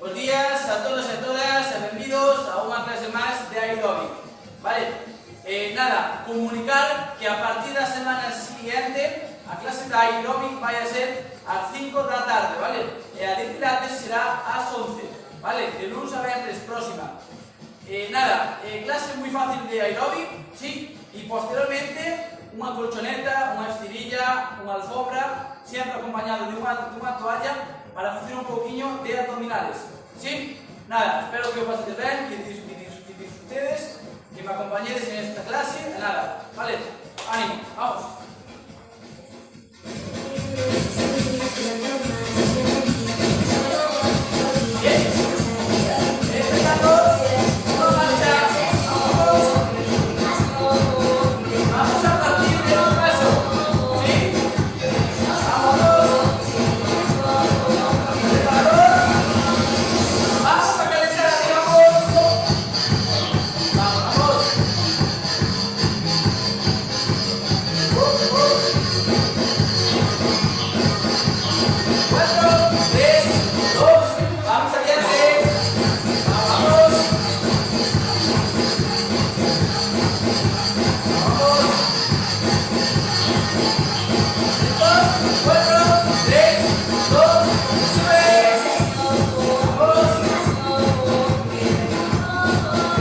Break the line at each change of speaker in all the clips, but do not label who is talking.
Bos días a todos e a todas e benvidos a unha clase máis de aeróbic. Vale? Nada, comunicar que a partir da semana siguiente a clase de aeróbic vai a ser ás 5 da tarde, vale? E a de pilates será ás 11, vale? De lunes a venres próxima. Nada, clase moi fácil de aeróbic, sí? E posteriormente unha colchoneta, unha estirilla, unha alfombra, sempre acompañado de unha toalla para facer un pouquiño de abdominales, ¿sí? Nada, espero que os pasedes ben, que disfrutedes, que me acompañedes en esta clase, e nada, vale? Ánimo, vamos. Bien, empezamos, todo marcha, vamos a partir de un paso, ¿sí? Vámonos. Vamos a calentar, digamos. Vamos. 4, 3, 2, vamos adelante. Vamos. Vamos. 4, 3, 2, sube. Vamos.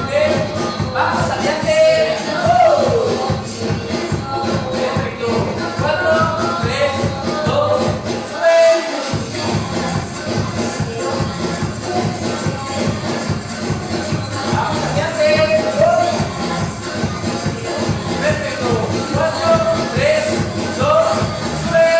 Bien. Vamos adelante. Perfecto. 4, 3, 2, sube. Vamos adelante. Perfecto. 4, 3, 2, sube.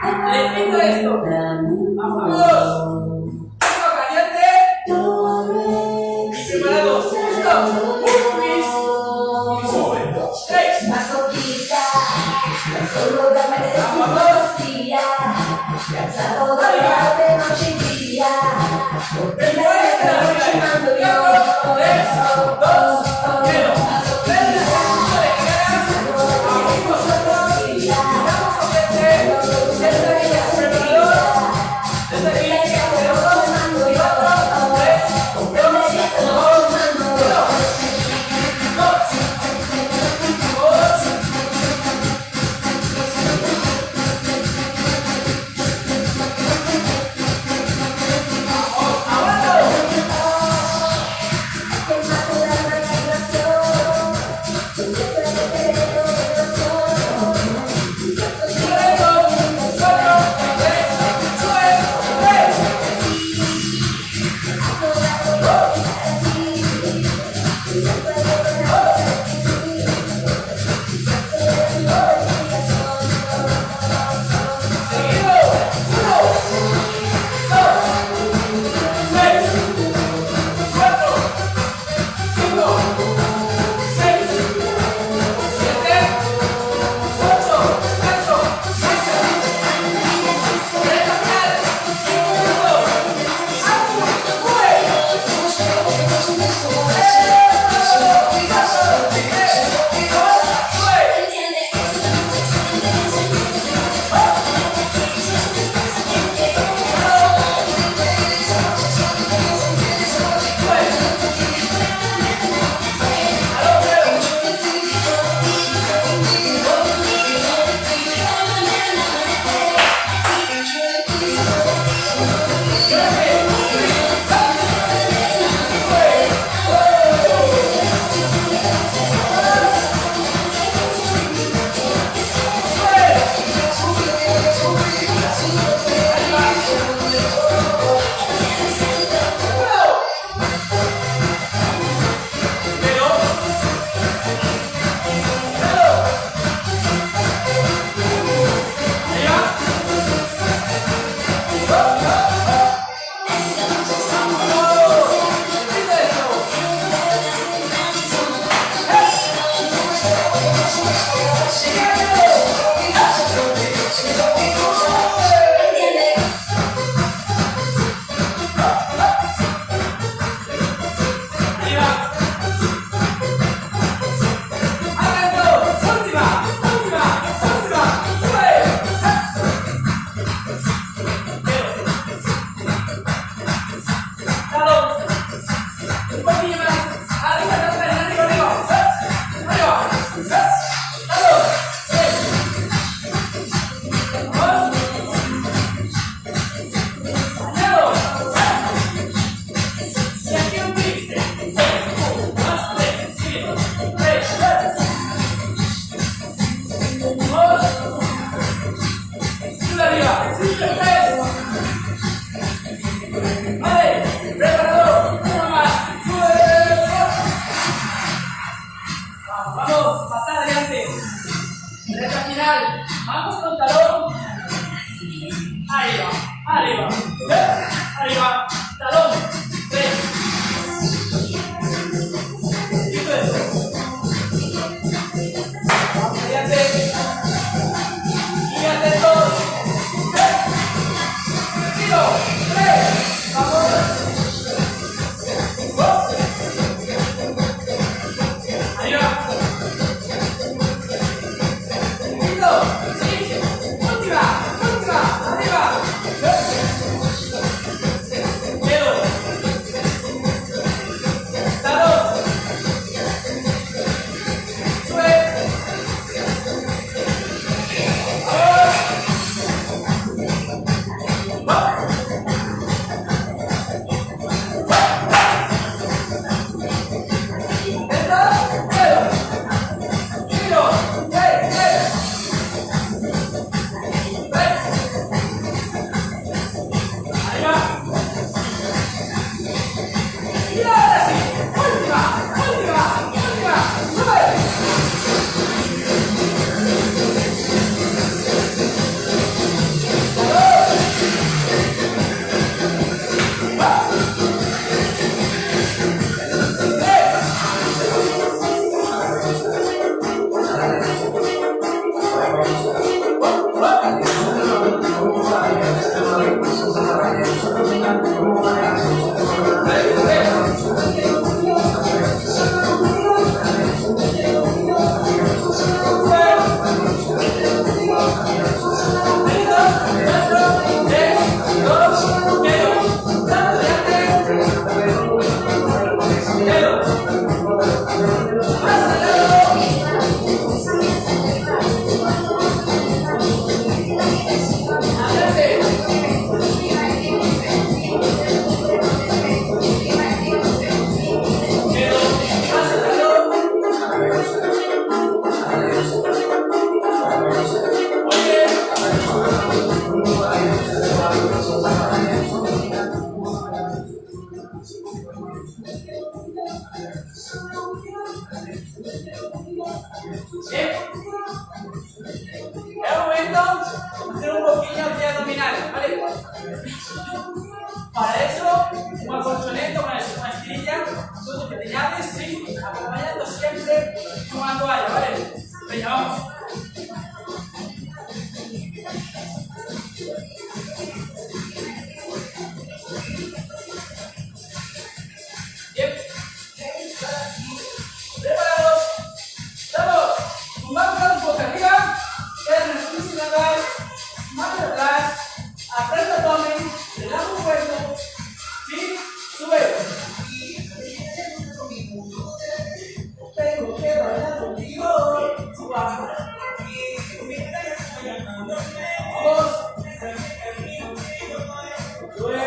Repito esto. Vamos. Uno caliente. Y preparados. Listo. Un bis. Y sube. 3. Vamos. Bien. Es el momento de hacer un poquillo de abdominales, ¿vale? Para eso, un acolchoneta, una estirilla, todo que te llames, sí, acompañando siempre con una toalla, ¿vale? Venga, vamos. Bien. ¿Preparados? ¡Vamos! Tumbamos boca arriba, piernas flexionadas, manos atrás, aprieta el abdomen, relaja un cuerpo, ¿sí? Sube. Tengo que bailar contigo. Vamos. Sube.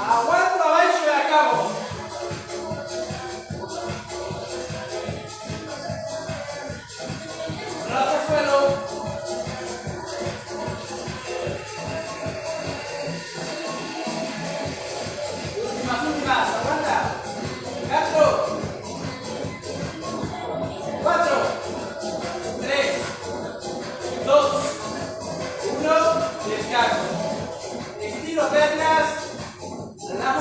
Aguanto abaixo e acabo. Brazo al suelo. Últimas, aguanta. 4, 3, 2, 1, descanso. Estiro piernas. Relajo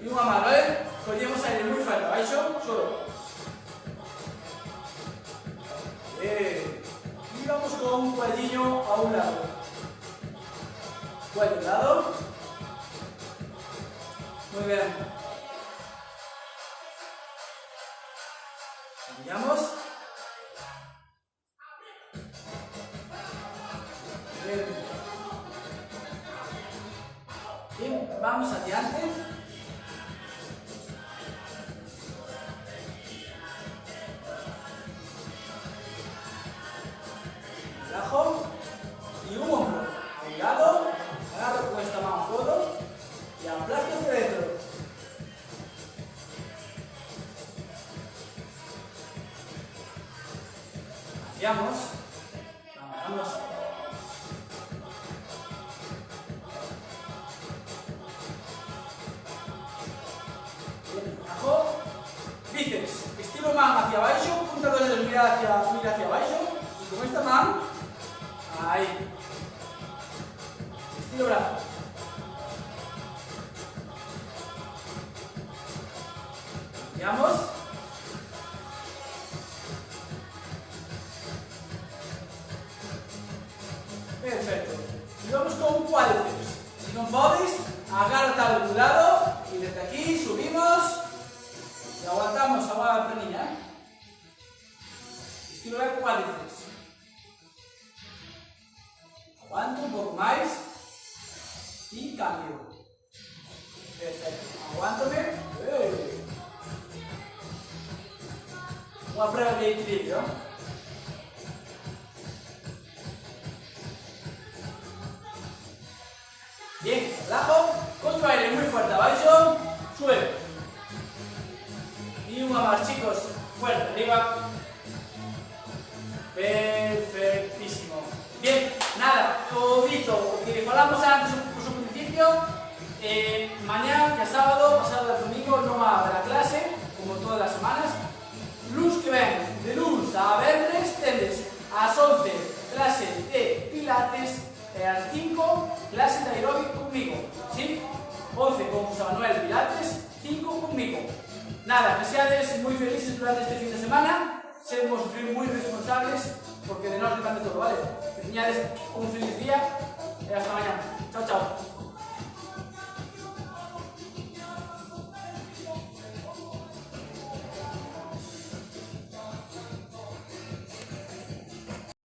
Y unha máis, vale? Collemos aire moi fuerte, abaixo, solo. Y vamos con un cuellillo a un lado. Cuello a un lado. Muy bien. Cambiamos. Bien. Bien, vamos adiante. Relajo. Y un hombro. A un lado. Agarro con esta mano codo. Y aplasto hacia adentro. Cambiamos. Vamos. Bien, abajo. Bíceps. Estiro mano hacia abajo. Punta de los dedos, mira hacia abajo. Y con esta mano. Ahí. Estiro brazo. Cambiamos. Perfecto. Y vamos con un cuádriceps. Si no podéis, agárrate de un lado y desde aquí subimos y aguantamos a la planilla. Estiro el cuádriceps. Aguanto un poco más y cambio. Perfecto. Aguántame. Una prueba de equilibrio. Bien, relajo, con tu aire muy fuerte abajo, sube. Y una más, chicos, fuerte, arriba. Perfectísimo. Bien, nada, todito, que falamos antes por su principio, mañana, que sábado, pasado el domingo, no va a haber clase, como todas las semanas. Luz que ven, de luz a viernes, tendes a las 11 clase de pilates, a las 5 clase de aeróbic conmigo, ¿sí? 11 con José Manuel Pilates, 5 conmigo. Nada, que seáis muy felices durante este fin de semana, seremos muy responsables porque de nosotros depende todo, ¿vale? Que tengáis un feliz día.